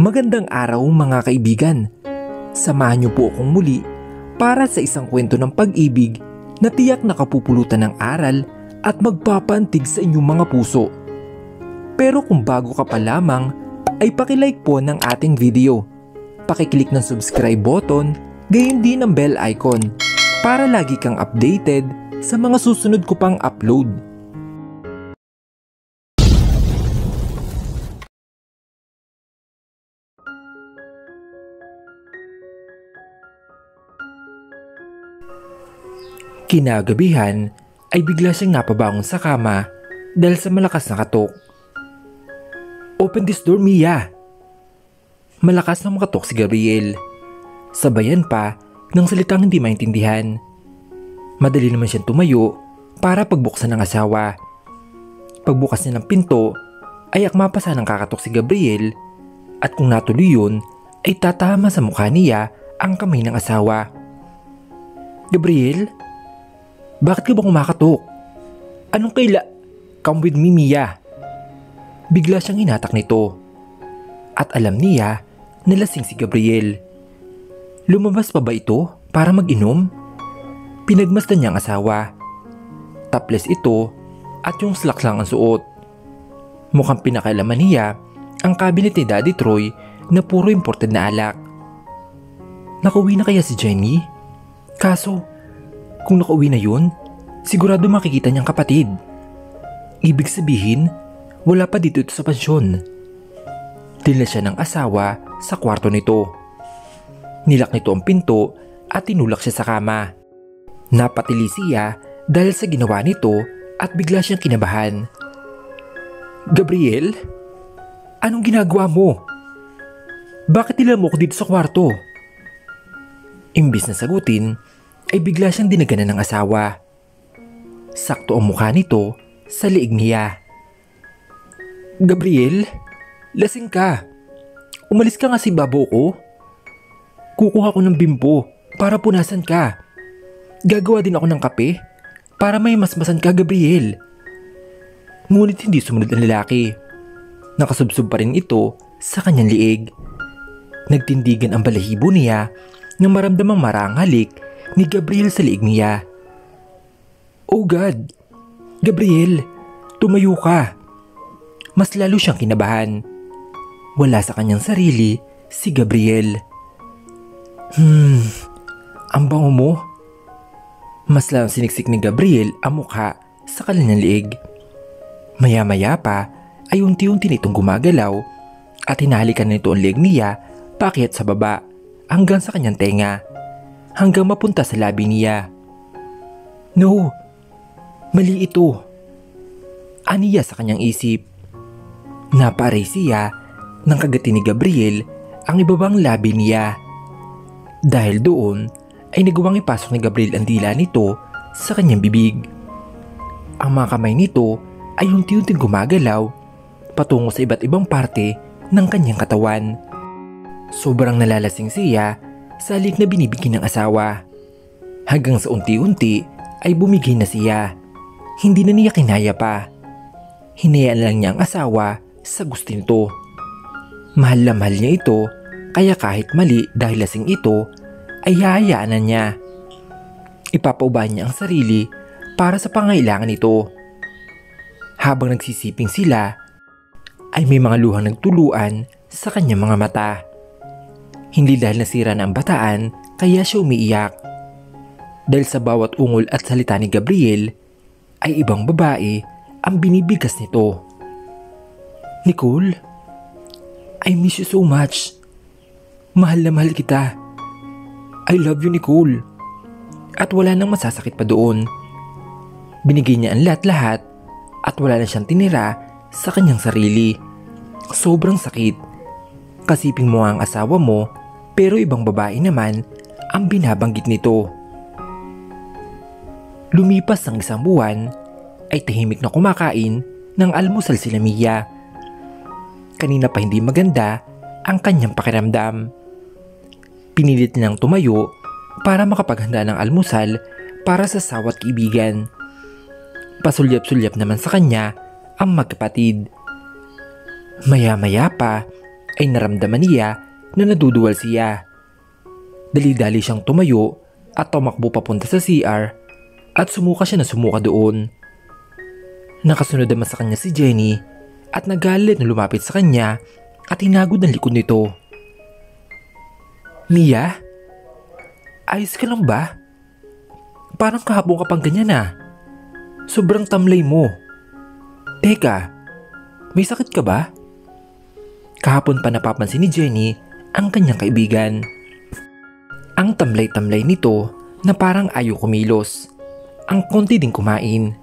Magandang araw mga kaibigan. Samahan niyo po akong muli para sa isang kwento ng pag-ibig na tiyak nakapupulutan ng aral at magpapaantig sa inyong mga puso. Pero kung bago ka pa lamang, ay pakilike po ng ating video. Pakiclick ng subscribe button, gayon din ang bell icon para lagi kang updated sa mga susunod ko pang upload. Kinagabihan ay bigla siyang napabangon sa kama dahil sa malakas na katok. "Open this door, Mia!" Malakas na makatok si Gabriel. Sabayan pa ng salitang hindi maintindihan. Madali naman siyang tumayo para pagbuksan ng asawa. Pagbukas niya ng pinto ay akmapasa ng kakatok si Gabriel at kung natuloy yun ay tatama sa mukha niya ang kamay ng asawa. "Gabriel? Bakit ka ba kumakatok? Anong Come with me, Mia." Bigla siyang hinatak nito. At alam niya na lasing si Gabriel. Lumabas pa ba ito para mag-inom? Pinagmasdan niya ang asawa. Topless ito at yung slacks lang ang suot. Mukhang pinakailaman niya ang cabinet ni Daddy Troy na puro imported na alak. Nakauwi na kaya si Jenny? Kaso, kung nakauwi na yun, sigurado makikita niyang kapatid. Ibig sabihin, wala pa dito ito sa pansyon. Dinala siya ng asawa sa kwarto nito. Nilak nito ang pinto at tinulak siya sa kama. Napatili siya dahil sa ginawa nito at bigla siyang kinabahan. "Gabriel? Anong ginagawa mo? Bakit nila mo ako dito sa kwarto?" Imbis na sagutin, ay bigla siyang dinaganan ng asawa. Sakto ang mukha nito sa liig niya. "Gabriel, lasing ka. Umalis ka nga si babo ko. Kukuha ko ng bimbo para punasan ka. Gagawa din ako ng kape para may masmasan ka, Gabriel." Ngunit hindi sumunod ang lalaki. Nakasubsob pa rin ito sa kanyang liig. Nagtindigan ang balahibo niya nang maramdamang marang halik ni Gabriel sa liig niya. "Oh God! Gabriel, tumayo ka!" Mas lalo siyang kinabahan. Wala sa kanyang sarili si Gabriel. Ang bango mo." Mas lalong siniksik ni Gabriel ang mukha sa kanyang liig. Maya-maya pa ay unti-unti nitong gumagalaw at hinahalikan nito ang liig niya paakyat sa baba hanggang sa kanyang tenga, hanggang mapunta sa labi niya. "No, mali ito," aniya sa kanyang isip. Napaaray siya nang kagati ni Gabriel ang ibabang labi niya. Dahil doon ay nagawang ipasok ni Gabriel ang dila nito sa kanyang bibig. Ang mga kamay nito ay unti-unting gumagalaw patungo sa iba't ibang parte ng kanyang katawan. Sobrang nalalasing siya sa halik na binibigyan ng asawa. Hanggang sa unti-unti ay bumigay na siya. Hindi na niya kinaya pa. Hinayaan lang niya ang asawa sa gusto nito. Mahal na mahal niya ito, kaya kahit mali dahil lasing ito, ay hahayaan na niya. Ipapaubahan niya ang sarili para sa pangailangan nito. Habang nagsisiping sila, ay may mga luhang nagtuluan sa kanyang mga mata. Hindi dahil nasira na ang bataan, kaya siya umiiyak. Dahil sa bawat ungol at salita ni Gabriel, ay ibang babae ang binibigas nito. "Nicole, I miss you so much. Mahal na mahal kita. I love you, Nicole." At wala nang masasakit pa doon. Binigay niya ang lahat-lahat at wala na siyang tinira sa kanyang sarili. Sobrang sakit. Kasiping mo ang asawa mo, pero ibang babae naman ang binabanggit nito. Lumipas ang isang buwan, ay tahimik na kumakain ng almusal sila Mia. Kanina pa hindi maganda ang kanyang pakiramdam. Pinilit nilang tumayo para makapaghanda ng almusal para sa asawa at kaibigan. Pasulyap-sulyap naman sa kanya ang magkapatid. Maya-maya pa ay naramdaman niya na naduduwal siya. Dali-dali siyang tumayo at tumakbo papunta sa CR at sumuka siya na sumuka doon. Nakasunod naman sa kanya si Jenny at nagalit na lumapit sa kanya at hinagod ng likod nito. Mia? Ayos ka lang ba? Parang kahapon ka pang ganyan ah. Sobrang tamlay mo. Teka, may sakit ka ba? Kahapon pa napapansin ni Jenny ang kanyang kaibigan. Ang tamlay-tamlay nito na parang ayaw kumilos. Ang konti ding kumain.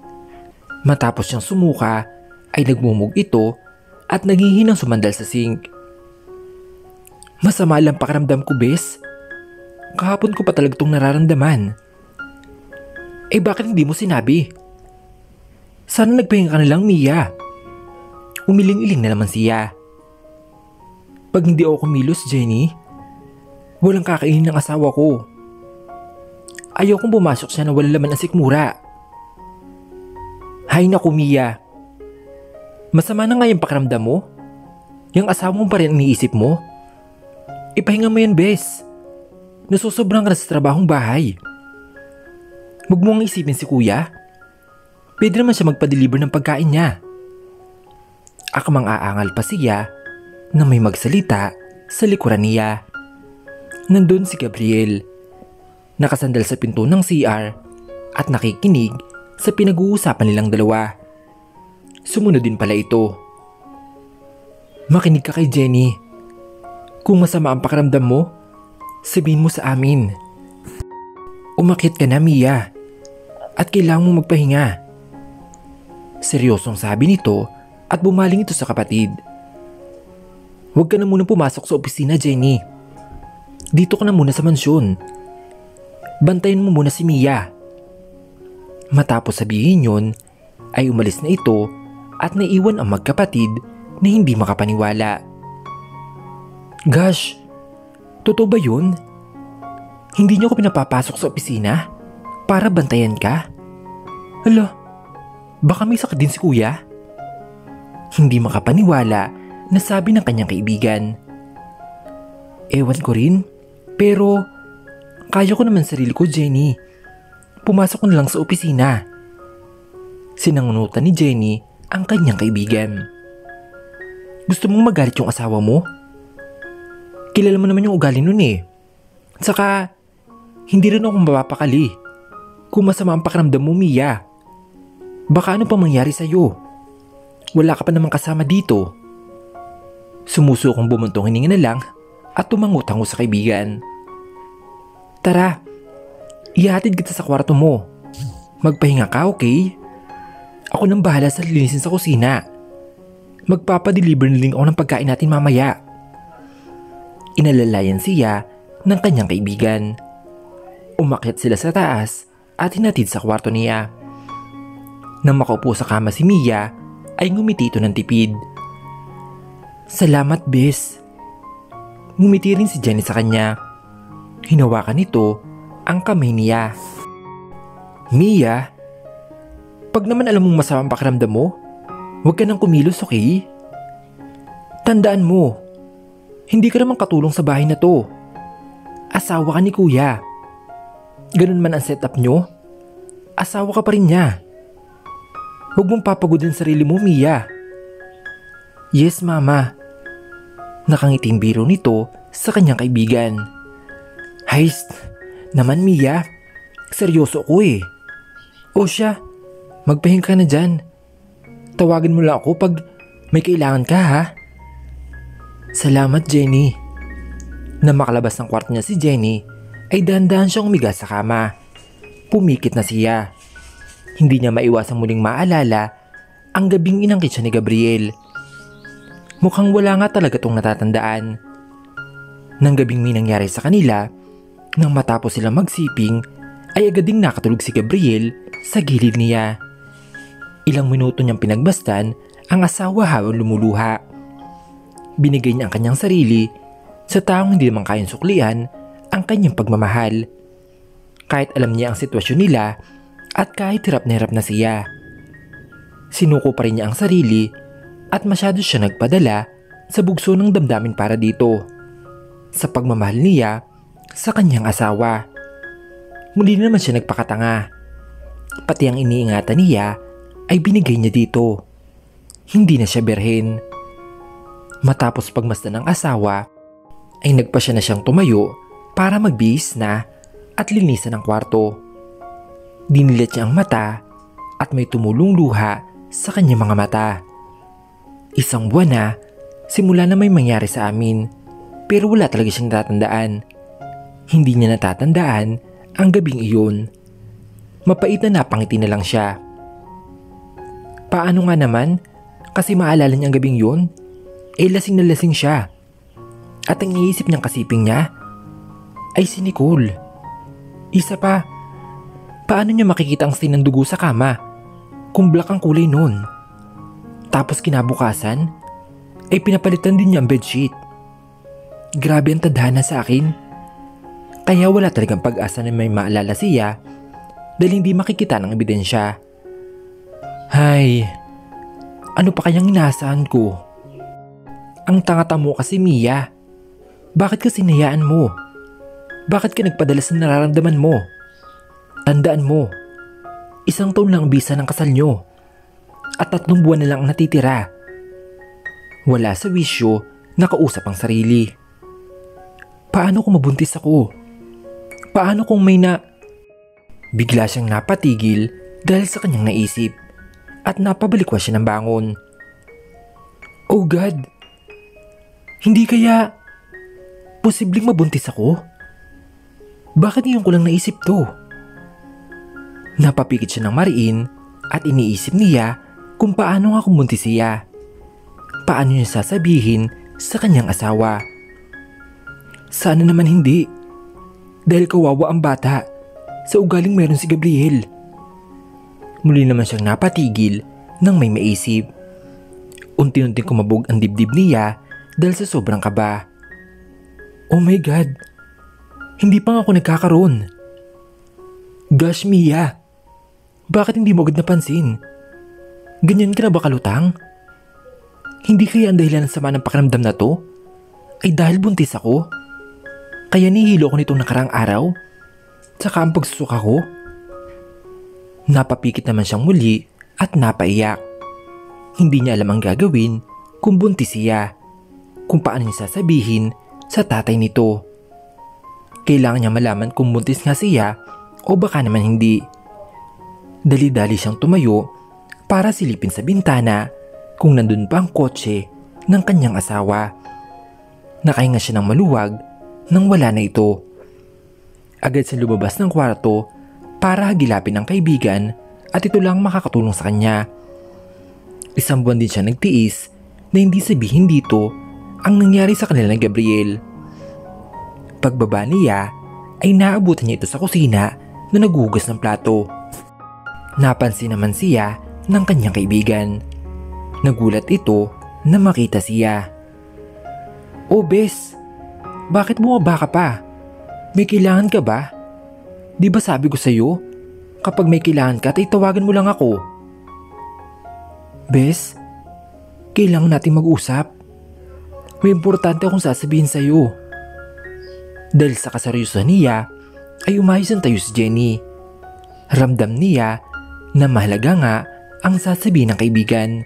Matapos siyang sumuka ay nagmumug ito at naghihinang sumandal sa sink. Masama lang pakiramdam ko, bes. Kahapon ko pa talaga itong nararamdaman. Eh bakit hindi mo sinabi? Sana nagpahinga ka na lang, Mia. Umiling-iling na naman siya. Pag hindi ako kumilos, Jenny, walang kakainin ng asawa ko. Ayaw kong pumasok siya na walang laman ang sikmura. Hay naku, Mia. Masama na nga yung pakiramdam mo. Yung asawa mo pa rin ang iniisip mo. Ipahinga mo yan, bes. Nasusobrang ka na sa trabahong bahay. Huwag mo ang isipin si kuya. Pwede naman siya magpa-deliver ng pagkain niya. Akamang aangal pa siya na may magsalita sa likuran niya. Nandun si Gabriel. Nakasandal sa pinto ng CR at nakikinig sa pinag-uusapan nilang dalawa. Sumunod din pala ito. Makinig ka kay Jenny. Kung masama ang pakiramdam mo, sabihin mo sa amin. Umakyat ka na, Mia. At kailangan mong magpahinga. Seryosong sabi nito at bumaling ito sa kapatid. Huwag ka na muna pumasok sa opisina, Jenny. Dito ka na muna sa mansyon. Bantayan mo muna si Mia. Matapos sabihin yun, ay umalis na ito at naiwan ang magkapatid na hindi makapaniwala. Gosh, totoo ba yun? Hindi niyo ko pinapapasok sa opisina para bantayan ka? Hala, baka may sakit din si kuya? Hindi makapaniwala na sabi ng kanyang kaibigan. Ewan ko rin, pero kaya ko naman sarili ko, Jenny. Pumasok ko na lang sa opisina. Sinangunutan ni Jenny ang kanyang kaibigan. Gusto mong magalit yung asawa mo? Kilala mo naman yung ugali nun eh. Saka, hindi rin ako mapapakali kung masama ang pakiramdam mo, Mia. Baka ano pa mangyari sa'yo? Wala ka pa namang kasama dito. Sumusukong bumuntong hininga na lang at tumangutango sa kaibigan. Tara, ihatid kita sa kwarto mo. Magpahinga ka, okay? Ako nang bahala sa linisin sa kusina. Magpapadeliver na din ako ng pagkain natin mamaya. Inalalayan siya ng kanyang kaibigan. Umakyat sila sa taas at hinatid sa kwarto niya. Nang makaupo sa kama si Mia, ay ngumiti ito ng tipid. Salamat, bes. Ngumiti rin si Jenny sa kanya. Hinawakan nito ang kamay niya. Mia, pag naman alam mong masama ang pakiramdam mo, huwag ka nang kumilos, okay? Tandaan mo, hindi ka naman katulong sa bahay na to. Asawa ka ni kuya. Ganun man ang setup nyo, asawa ka pa rin niya. Huwag mong papagodin sarili mo, Mia. Yes, mama. Nakangiting biro nito sa kanyang kaibigan. Haist, naman Mia. Seryoso ko eh. O siya, magpahinga ka na dyan. Tawagin mo lang ako pag may kailangan ka, ha? Salamat, Jenny. Na makalabas ng kwarto niya si Jenny, ay dahan-dahan siyang umiga sa kama. Pumikit na siya. Hindi niya maiwasang muling maalala ang gabing inangkit siya ni Gabriel. Mukhang wala nga talaga tong natatandaan. Nang gabing may nangyari sa kanila, nang matapos sila magsiping, ay agad ding nakatulog si Gabriel sa gilid niya. Ilang minuto niyang pinagbastan ang asawa habang lumuluha. Binigay niya ang kanyang sarili sa taong hindi naman kayang suklian ang kanyang pagmamahal. Kahit alam niya ang sitwasyon nila at kahit hirap na siya. Sinuko pa rin niya ang sarili at masyado siya nagpadala sa bugso ng damdamin para dito. Sa pagmamahal niya sa kanyang asawa. Muli naman siya nagpakatanga. Pati ang iniingatan niya ay binigay niya dito. Hindi na siya berhen. Matapos pagmasdan ng asawa, ay nagpasya na siyang tumayo para magbihis na at linisan ang kwarto. Dinilat niya ang mata at may tumulong luha sa kanyang mga mata. Isang buwan na simula na may mangyari sa amin, pero wala talaga siyang natatandaan. Hindi niya natatandaan ang gabing iyon. Mapait na napangiti na lang siya. Paano nga naman? Kasi maalala niya ang gabing yun? Lasing na lasing siya. At ang iisip niyang kasiping niya ay si Nicole. Isa pa, paano niya makikita ang stain ng dugo sa kama kung black ang kulay nun? Tapos kinabukasan ay pinapalitan din niya ang bedsheet. Grabe ang tadhana sa akin. Kaya wala talagang pag-asa na may maalala siya dahil hindi makikita ng ebidensya. Hay, ano pa kayang inaasahan ko? Ang tanga mo kasi, Mia. Bakit ka sinayaan mo? Bakit ka nagpadala sa nararamdaman mo? Tandaan mo, 1 taon lang ang bisa ng kasal nyo at 3 buwan na lang ang natitira. Wala sa wisyo nakausap ang sarili. Paano kung mabuntis ako? Paano kung may na... Bigla siyang napatigil dahil sa kanyang naisip at napabalikwas siya ng bangon. Oh God! Hindi kaya posibleng mabuntis ako? Bakit ngayon ko lang naisip to? Napapikit siya ng mariin at iniisip niya kung paano nga kumbuntis siya. Paano niya sasabihin sa kanyang asawa? Sana naman hindi. Dahil kawawa ang bata sa ugaling meron si Gabriel. Muli naman siyang napatigil nang may maisip. Unti-unting kumabog ang dibdib niya dahil sa sobrang kaba. Oh my God! Hindi pa nga ako nagkakaroon. Gosh, Mia! Bakit hindi mo agad napansin? Ganyan ka na ba kalutang? Hindi kaya ang dahilan ng sama ng pakiramdam na to ay dahil buntis ako? Kaya nihilo ko nitong nakarang araw? Tsaka ang pagsusuka ko? Napapikit naman siyang muli at napaiyak. Hindi niya alam ang gagawin kung buntis siya. Kung paano niya sasabihin sa tatay nito. Kailangan niya malaman kung buntis nga siya o baka naman hindi. Dali-dali siyang tumayo para silipin sa bintana kung nandun pa ang kotse ng kanyang asawa. Nakahinga siya ng maluwag nang wala na ito. Agad siyang lumabas ng kwarto para hagilapin ang kaibigan at ito lang makakatulong sa kanya. 1 buwan din siya nagtiis na hindi sabihin dito ang nangyari sa kanila ni Gabriel. Pagbaba niya ay naabutan niya ito sa kusina na naghuhugas ng plato. Napansin naman siya ng kanyang kaibigan. Nagulat ito na makita siya. Oh Bes, bakit bumaba ka pa? May kailangan ka ba? Di ba sabi ko sa'yo, kapag may kailangan ka, tawagan mo lang ako. Bes, kailangan natin mag-usap. May importante akong sasabihin sa'yo. Dahil sa kaseryosan niya, ay umayos ang tayo si Jenny. Ramdam niya na mahalaga nga ang sasabihin ng kaibigan.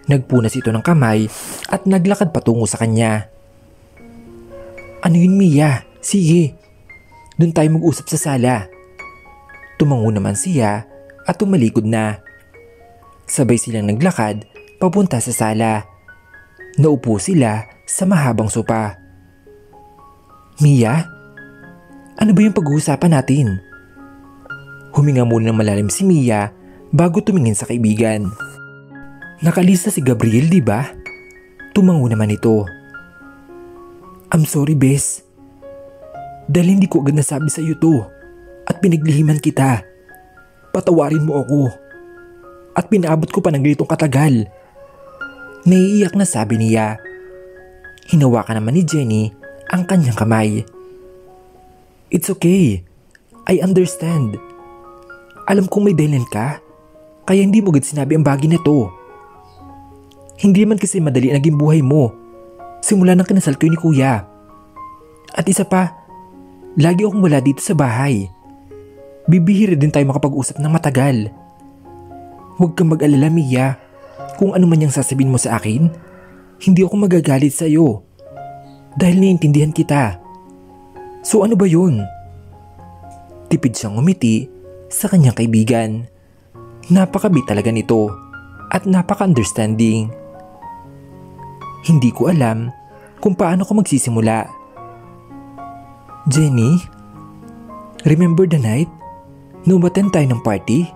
Nagpunas ito ng kamay at naglakad patungo sa kanya. Ano yun, Mia? Sige, doon tayo mag-usap sa sala. Tumango naman siya at tumalikod na. Sabay silang naglakad papunta sa sala. Naupo sila sa mahabang sopa. Mia, ano ba yung pag-uusapan natin? Huminga muna ng malalim si Mia bago tumingin sa kaibigan. Nakalista si Gabriel, di ba? Tumango naman ito. I'm sorry, Bes. Dahil hindi ko agad nasabi sa iyo to at pinaglihiman kita. Patawarin mo ako. At pinaabot ko pa ng ganitong katagal. Naiiyak na sabi niya. Hinawakan naman ni Jenny ang kanyang kamay. It's okay. I understand. Alam kong may dahilan ka, kaya hindi mo agad sinabi ang bagay na to. Hindi man kasi madali naging buhay mo Simula nang kinasal ko ni kuya. At isa pa, lagi akong wala dito sa bahay. Bibihira din tayo makapag-usap ng matagal. Huwag kang mag-alala, Mia. Kung ano man yung sasabihin mo sa akin, hindi ako magagalit sa iyo. Dahil naiintindihan kita. So ano ba yun? Tipid siyang ngumiti sa kanyang kaibigan. Napakabait talaga nito at napaka-understanding. Hindi ko alam kung paano ko magsisimula. Jenny, remember the night? Numaten tayo ng party?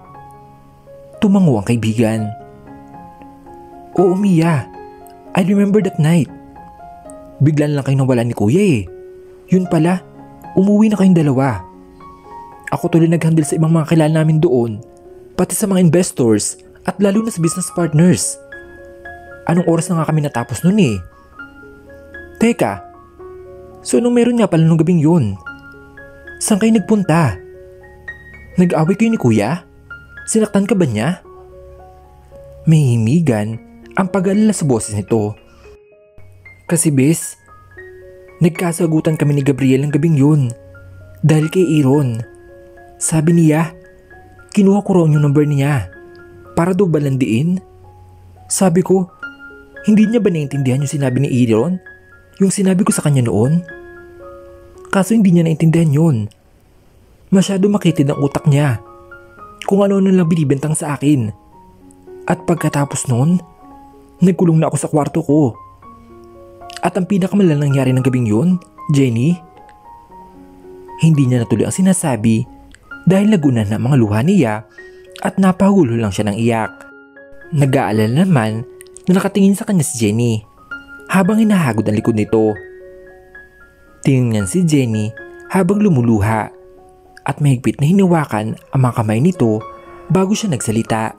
Tumango ang kaibigan. Oo, Mia. I remember that night. Biglan lang kayo nawala ni kuya eh. Yun pala, umuwi na kayong dalawa. Ako tuloy nag-handle sa ibang mga kilala namin doon, pati sa mga investors at lalo na sa business partners. Anong oras na nga kami natapos nun eh? Teka, so anong meron nga pala nung gabing yun? Saan kayo nagpunta? Nag-away kayo ni kuya? Sinaktan ka ba niya? May himigan ang pag-alala sa boses nito. Kasi bes, nagkasagutan kami ni Gabriel ng gabing yun dahil kay Aaron. Sabi niya, kinuha ko raw yung number niya para daw balandiin. Sabi ko, hindi niya ba naiintindihan yung sinabi ni Aaron? Yung sinabi ko sa kanya noon? Kaso hindi niya naintindihan yun. Masyado makitid ang utak niya. Kung ano lang binibentang sa akin. At pagkatapos noon, nagkulong na ako sa kwarto ko. At ang pinakamalalang nangyari ng gabing yun, Jenny, hindi niya natuloy ang sinasabi dahil nagunan na mga luha niya at napahulo lang siya ng iyak. Nag-aalala naman na nakatingin sa kanya si Jenny habang hinahagod ang likod nito. Tinignan si Jenny habang lumuluha at mahigpit na hinawakan ang mga kamay nito bago siya nagsalita.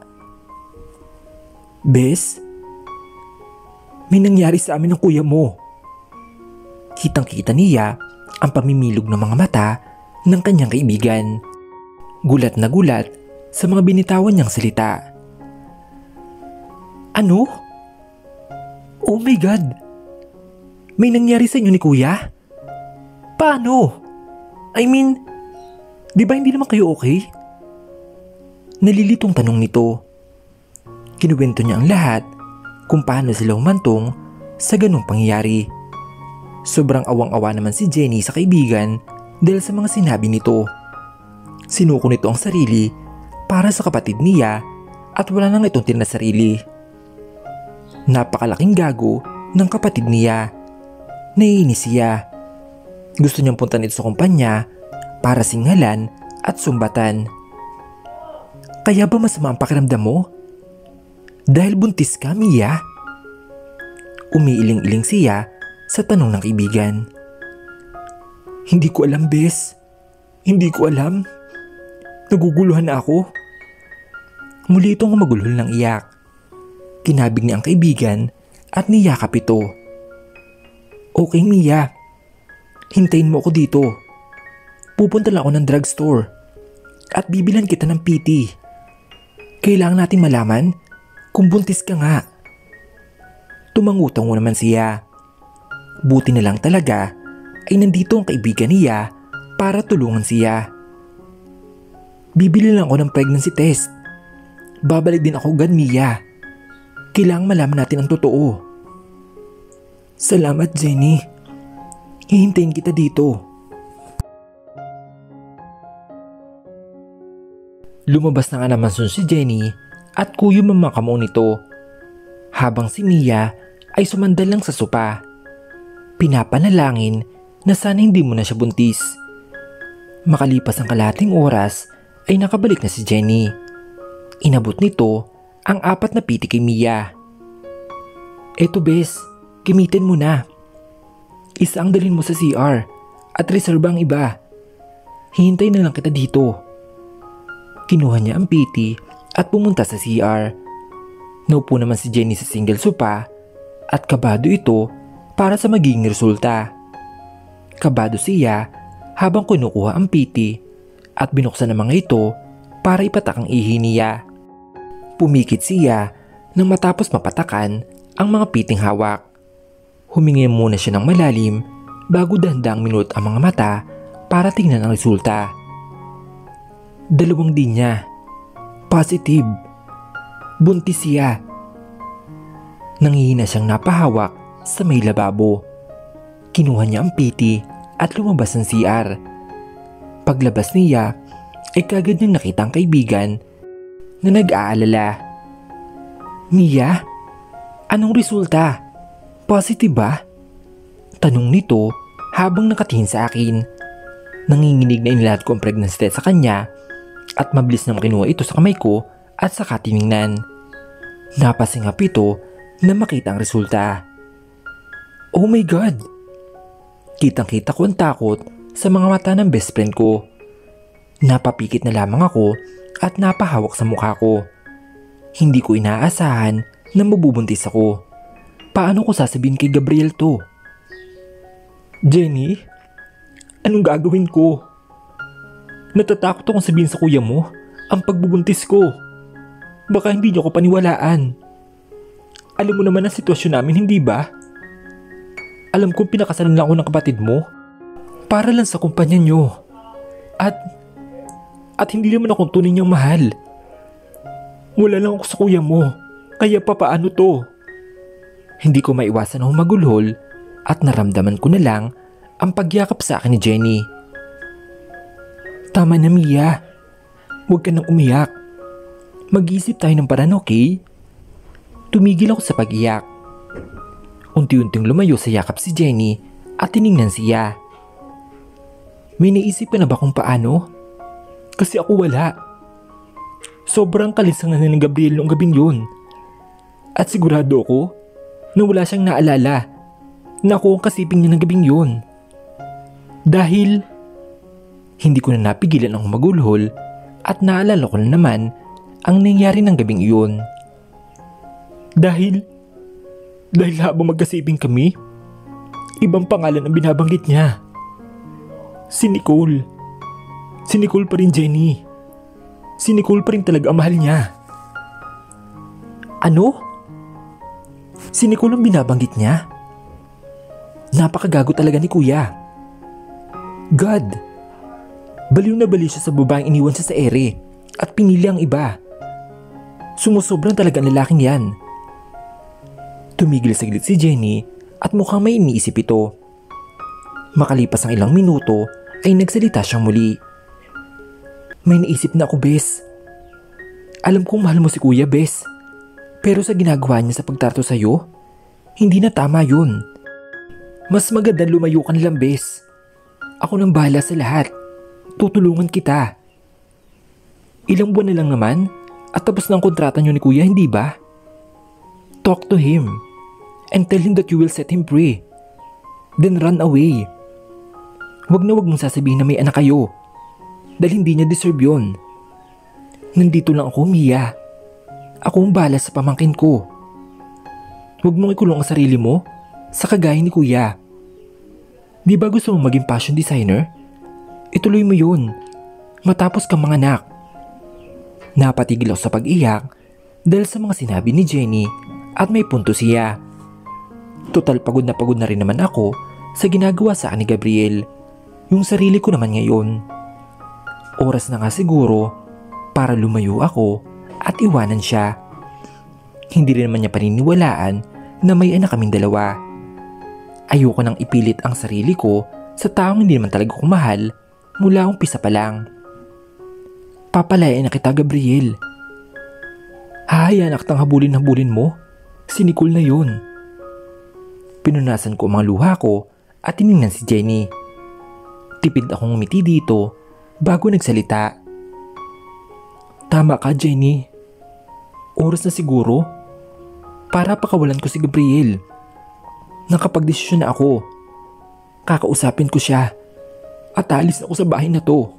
Bes, may nangyari sa amin ng kuya mo. Kitang-kita niya ang pamimilog ng mga mata ng kanyang kaibigan. Gulat na gulat sa mga binitawan niyang salita. Ano? Oh my God! May nangyari sa inyo ni kuya? Paano? I mean, di ba hindi naman kayo okay? Nalilitong tanong nito. Kinuwento niya ang lahat kung paano sila humantong sa ganong pangyayari. Sobrang awang-awa naman si Jenny sa kaibigan dahil sa mga sinabi nito. Sinuko nito ang sarili para sa kapatid niya at wala nang itong tina sarili. Napakalaking gago ng kapatid niya. Naiinis siya. Gusto niyang puntan ito sa kumpanya para singalan at sumbatan. Kaya ba masama ang pakiramdam mo? Dahil buntis ka, Mia? Umiiling-iling siya sa tanong ng kaibigan. Hindi ko alam, bes. Hindi ko alam. Naguguluhan na ako. Muli itong magulhol ng iyak. Kinabig niya ang kaibigan at niyakap ito. Okay, Mia. Hintayin mo ako dito. Pupunta lang ako ng drugstore at bibilan kita ng PT. Kailangan nating malaman kung buntis ka nga. Tumangutang mo naman siya. Buti na lang talaga ay nandito ang kaibigan niya para tulungan siya. Bibili lang ako ng pregnancy test. Babalik din ako agad, Mia. Kailangan malaman natin ang totoo. Salamat, Jenny. Hihintayin kita dito. Lumabas na nga naman si Jenny at kuyom ang mga kamao nito. Habang si Mia ay sumandal lang sa sopa. Pinapanalangin na sana hindi mo na siya buntis. Makalipas ang kalahating oras ay nakabalik na si Jenny. Inabot nito ang 4 na piti kay Mia. Eto bes, gamitin mo na. Isa ang dalhin mo sa CR at reserve ang iba. Hihintay na lang kita dito. Kinuha niya ang PT at pumunta sa CR. Naupo naman si Jenny sa single sopa at kabado ito para sa magiging resulta. Kabado siya habang kinukuha ang PT at binuksan ng mga ito para ipatak ang ihi niya. Pumikit siya nang matapos mapatakan ang mga piting hawak. Humingi muna siya ng malalim bago dahandang minut ang mga mata para tingnan ang resulta. 2 linya. Positive. Buntis siya. Nanghihina siyang napahawak sa may lababo. Kinuha niya ang PT at lumabas ng CR. Paglabas niya ay kagad niyang nakita ang kaibigan na nag-aalala. Mia, anong resulta? Positive ba? Tanong nito habang nakatingin sa akin. Nanginginig na inilad ko ang pregnancy test sa kanya at mabilis na makinuha ito sa kamay ko at saka tiningnan. Napasingap ito na makita ang resulta. Oh my God! Kitang-kita ko ang takot sa mga mata ng best friend ko. Napapikit na lamang ako at napahawak sa mukha ko. Hindi ko inaasahan na mabubuntis ako. Paano ko sasabihin kay Gabriel to? Jenny, anong gagawin ko? Natatakot akong sabihin sa kuya mo ang pagbubuntis ko. Baka hindi niyo ko paniwalaan. Alam mo naman ang sitwasyon namin, hindi ba? Alam kong pinakasalan lang ako ng kapatid mo para lang sa kumpanya niyo. At hindi naman akong tunay niyang mahal. Wala lang ako sa kuya mo, kaya papaano to? Hindi ko maiwasan ang humagulhol at naramdaman ko na lang ang pagyakap sa akin ni Jenny. Tama na Mia, huwag ka nang umiyak. Mag-isip tayo ng paraan, okay? Tumigil ako sa pag-iyak. Unti-unting lumayo sa yakap si Jenny at tiningnan siya. May naisip ka na ba kung paano? Kasi ako wala. Sobrang kalisang na ni Gabriel noong gabing yun. At sigurado ako na wala siyang naalala na ako ang kasiping niya ng gabing yun. Dahil hindi ko na napigilan ang magulhol at naalala ko na naman ang nangyari ng gabing iyon. Dahil habang magkasiping kami, ibang pangalan ang binabanggit niya. Si Nicole. Si Nicole pa rin, Jenny. Si Nicole pa rin talaga ang mahal niya. Ano? Si Nicole ang binabanggit niya? Napakagago talaga ni kuya. God, baliw na baliw siya sa babaeng iniwan siya sa ere at pinili ang iba. Sumusobrang talaga ang lalaking yan. Tumigil saglit si Jenny at mukhang may iniisip ito. Makalipas ang ilang minuto ay nagsalita siyang muli. May naisip na ako, Bes. Alam kong mahal mo si kuya, Bes. Pero sa ginagawa niya sa pagtrato sa'yo, hindi na tama yun. Mas maganda lumayo ka nilang, Bes. Ako nang bahala sa lahat. Tutulungan kita. Ilang buwan na lang naman at tapos na ang kontrata niyo ni kuya, hindi ba? Talk to him and tell him that you will set him free. Then run away. Wag na wag mong sasabihin na may anak kayo. Dahil hindi niya deserve yun. Nandito lang ako, Mia. Ako ang bahala sa pamangkin ko. Huwag mong ikulong ang sarili mo sa kagaya ni kuya. Di ba gusto mong maging fashion designer? Ituloy mo yun matapos kang manganak. Napatigil ako sa pag-iyak dahil sa mga sinabi ni Jenny at may punto siya. Total pagod na rin naman ako sa ginagawa sa akin ni Gabriel. Yung sarili ko naman ngayon. Oras na nga siguro para lumayo ako at iwanan siya. Hindi rin naman niya paniniwalaan na may anak kaming dalawa. Ayoko nang ipilit ang sarili ko sa taong hindi naman talaga ko mahal mula umpisa pa lang. Papalayain na kita, Gabriel. Hahayaan akitang habulin mo. Si Nicole na yun. Pinunasan ko ang mga luha ko at tinignan si Jenny. Tipid akong ngumiti dito bago nagsalita. Tama ka, Jenny. Oras na siguro para pakawalan ko si Gabriel. Nakapagdesisyon na ako. Kakausapin ko siya at alis ako sa bahay na to.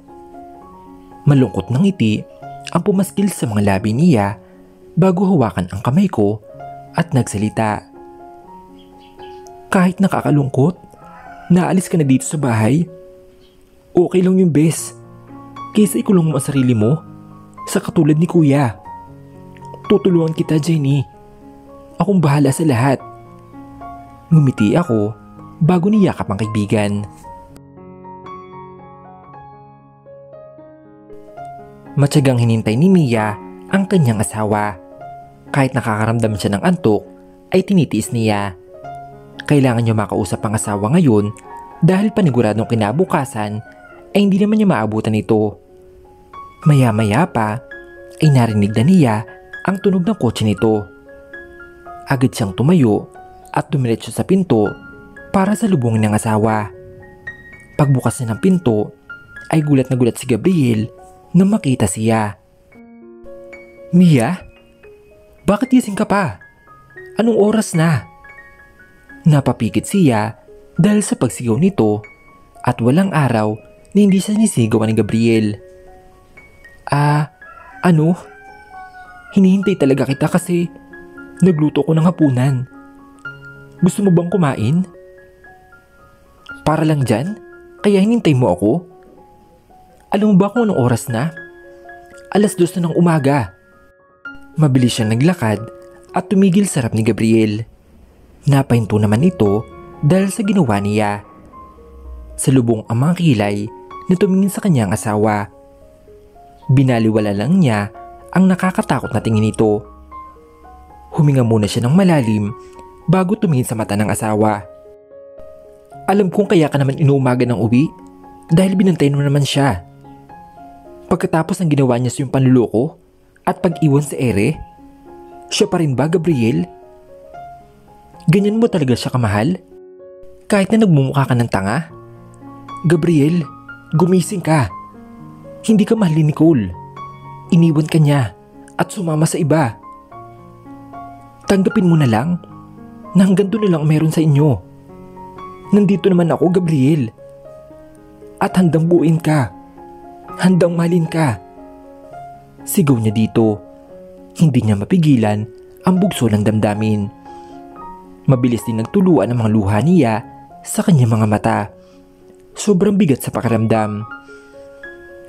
Malungkot ng ngiti ang pumaskil sa mga labi niya bago hawakan ang kamay ko at nagsalita. Kahit nakakalungkot, naalis ka na dito sa bahay. Okay lang yung bes. Kaysa ikulong mo ang sarili mo sa katulad ni kuya. Tutulungan kita, Jenny. Akong bahala sa lahat. Ngumiti ako bago niyakap ang kaibigan. Matyagang hinintay ni Mia ang kanyang asawa. Kahit nakakaramdam siya ng antok, ay tinitiis niya. Kailangan niya makausap ang asawa ngayon dahil paniguradong kinabukasan ay hindi naman niya maabutan ito. Maya-maya pa ay narinig na niya ang tunog ng kotse nito. Agad siyang tumayo at dumiretso sa pinto para salubungin ng asawa. Pagbukas niya ng pinto ay gulat na gulat si Gabriel na makita siya. "Mia? Bakit gising ka pa? Anong oras na?" Napapikit siya dahil sa pagsigaw nito at walang araw na hindi siya sinisigawan ni Gabriel. Ano? Hinihintay talaga kita kasi nagluto ko ng hapunan. Gusto mo bang kumain? Para lang dyan? Kaya hinintay mo ako? Alam mo ba kung anong oras na? 2:00 na ng umaga. Mabilis siyang naglakad at tumigil sa harap ni Gabriel. Napahinto naman ito dahil sa ginawa niya. Salubong ang mga kilay na tumingin sa kanyang asawa. Binaliwala lang niya ang nakakatakot na tingin nito. Huminga muna siya ng malalim bago tumingin sa mata ng asawa. "Alam kong kaya ka naman inuumaga ng uwi dahil binantayan mo naman siya. Pagkatapos ng ginawa niya sa iyong panluloko at pag-iwan sa ere, siya pa rin ba, Gabriel? Ganyan mo talaga siya kamahal? Kahit na nagmumukha ka ng tanga? Gabriel, gumising ka. Hindi ka mahal ni Nicole. Iniwan ka niya at sumama sa iba. Tanggapin mo na lang na hanggang doon na lang meron sa inyo. Nandito naman ako, Gabriel. At handang buuin ka. Handang mahalin ka." Sigaw niya dito. Hindi niya mapigilan ang bugso ng damdamin. Mabilis din nagtuluan ang mga luha niya sa kanyang mga mata. Sobrang bigat sa pakiramdam.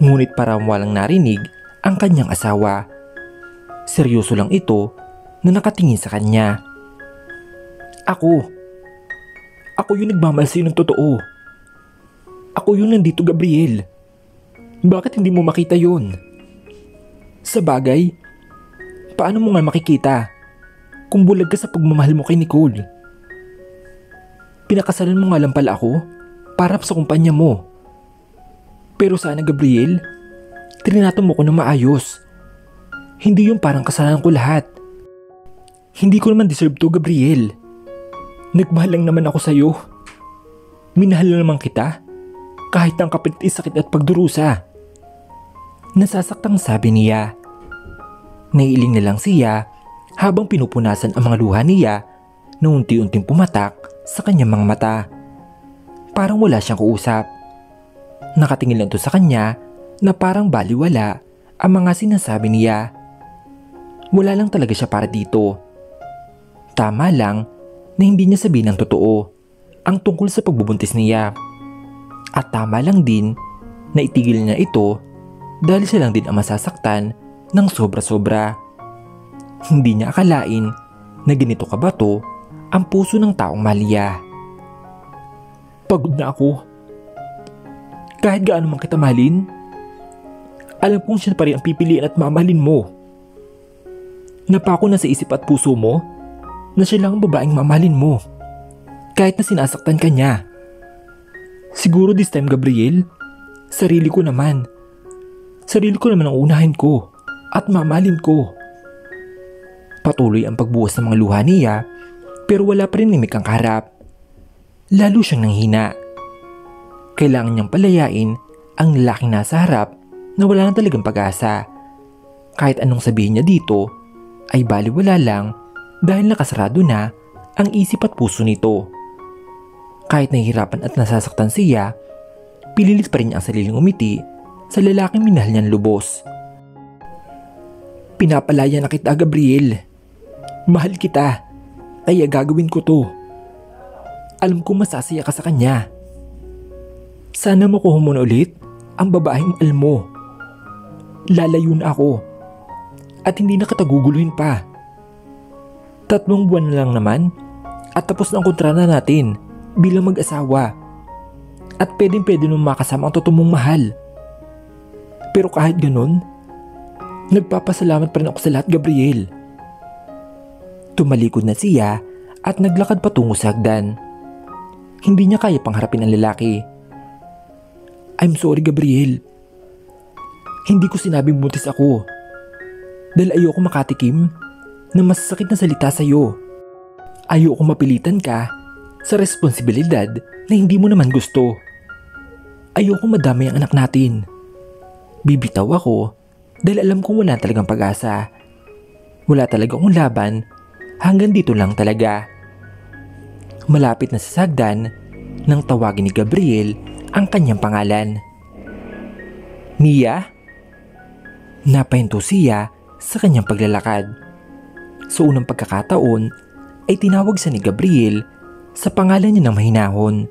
Ngunit parang walang narinig ang kanyang asawa. Seryoso lang ito na nakatingin sa kanya. Ako yung nagmamahal sa'yo ng totoo. Ako yung nandito, Gabriel. Bakit hindi mo makita yun? Sa bagay, paano mo nga makikita kung bulag ka sa pagmamahal mo kay Nicole? Pinakasalan mo nga lang pala ako para sa kumpanya mo. Pero sana, Gabriel, trinato mo ko na maayos. Hindi yung parang kasalanan ko lahat. Hindi ko naman deserve to, Gabriel. Nagmahal lang naman ako sa'yo. Minahal na naman kita kahit ang kapilit sakit at pagdurusa. Nasasaktang sabi niya. Naiiling na lang siya habang pinupunasan ang mga luha niya na unti-unting pumatak sa kanyang mga mata. Parang wala siyang kausap. Nakatingin lang to sa kanya na parang baliwala ang mga sinasabi niya. Wala lang talaga siya para dito. Tama lang na hindi niya sabihin ang totoo ang tungkol sa pagbubuntis niya. At tama lang din na itigil niya ito dahil siya lang din ang masasaktan ng sobra-sobra. Hindi niya akalain na ganito kabato ang puso ng taong mahal niya. Pagod na ako. Kahit gaano man kita mahalin, alam kong siya pa rin ang pipiliin at mamahalin mo. Napako na sa isip at puso mo na siya lang ang babaeng mamahalin mo kahit na sinasaktan ka niya. Siguro this time, Gabriel, sarili ko naman ang unahin ko at mamahalin ko. Patuloy ang pagbuhos ng mga luha niya pero wala pa rin nimik ang kaharap. Lalo siyang nanghina. Kailangan niyang palayain ang lalaking nasa harap na wala na talagang pag-asa. Kahit anong sabihin niya dito ay baliwala lang dahil nakasarado na ang isip at puso nito. Kahit nahihirapan at nasasaktan siya, pililit pa rin niya ang sariling umiti sa lalaking minahal niyang lubos. Pinapalaya na kita, Gabriel. Mahal kita, kaya gagawin ko to. Alam ko masasaya ka sa kanya. Sana makuha mo na ulit ang babaeng mahal mo. Lalayo na ako at hindi na kita guguluhin pa. 3 buwan na lang naman At tapos na ang kontrata natin bilang mag-asawa. At pwedeng-pwede nung makasama ang totoong mong mahal. Pero kahit ganun, nagpapasalamat pa rin ako sa lahat, Gabriel. Tumalikod na siya at naglakad patungo sa hagdan. Hindi niya kaya pangharapin ang lalaki. I'm sorry, Gabriel. Hindi ko sinabing buntis ako. Dahil ayoko makatikim ng masasakit na salita sa'yo. Ayoko mapilitan ka sa responsibilidad na hindi mo naman gusto. Ayoko madamay ang anak natin. Bibitaw ako dahil alam kong wala talagang pag-asa. Wala talaga akong laban, hanggang dito lang talaga. Malapit na sa sagdan nang tawagin ni Gabriel ang kanyang pangalan. Mia? Napahinto siya sa kanyang paglalakad. Sa unang pagkakataon ay tinawag siya ni Gabriel sa pangalan niya ng mahinahon.